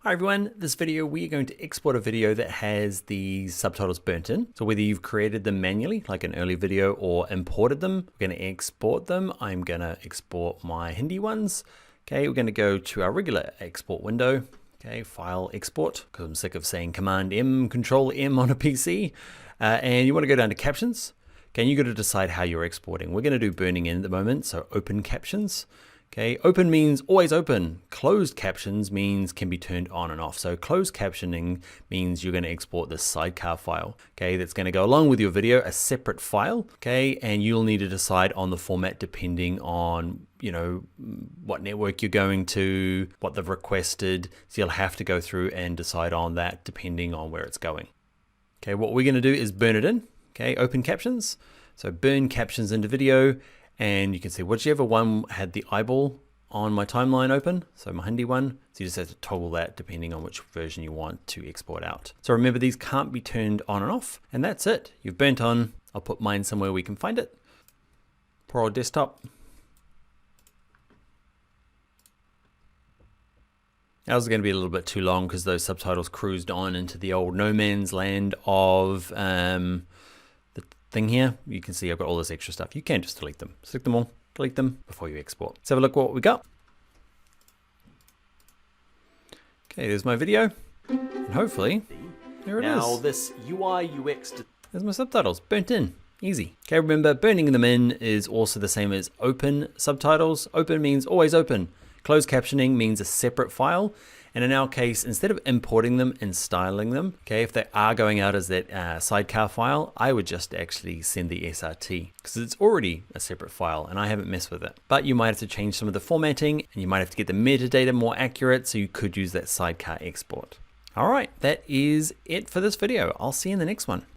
Hi everyone, this video we are going to export a video that has the subtitles burnt in. So whether you've created them manually like an early video or imported them, we're going to export them. I'm going to export my Hindi ones. Okay, we're going to go to our regular export window. Okay, file export, because I'm sick of saying Command M, Control M on a PC. And you want to go down to captions. Okay, and you got to decide how you're exporting. We're going to do burning in at the moment, so open captions. Okay, open means always open. Closed captions means can be turned on and off. So closed captioning means you're going to export this sidecar file, okay, that's going to go along with your video, a separate file, okay, and you'll need to decide on the format depending on, you know, what network you're going to, what they've requested. So you'll have to go through and decide on that depending on where it's going. Okay, what we're going to do is burn it in. Okay, open captions. So burn captions into video. And you can see whichever one had the eyeball on my timeline open, so my Hindi one, so you just have to toggle that depending on which version you want to export out. So remember, these can't be turned on and off, and that's it. You've burnt on. I'll put mine somewhere we can find it. Poor old desktop. That was going to be a little bit too long because those subtitles cruised on into the old no man's land of thing here. You can see I've got all this extra stuff. You can just delete them. Select them all, delete them before you export. Let's have a look what we got. Okay, there's my video. And hopefully, there it is. Now this UI UX. There's my subtitles, burnt in, easy. Okay, remember burning them in is also the same as open subtitles. Open means always open. Closed captioning means a separate file. And in our case, instead of importing them and styling them, okay, if they are going out as that sidecar file, I would just actually send the SRT because it's already a separate file and I haven't messed with it. But you might have to change some of the formatting and you might have to get the metadata more accurate, so you could use that sidecar export. All right, that is it for this video. I'll see you in the next one.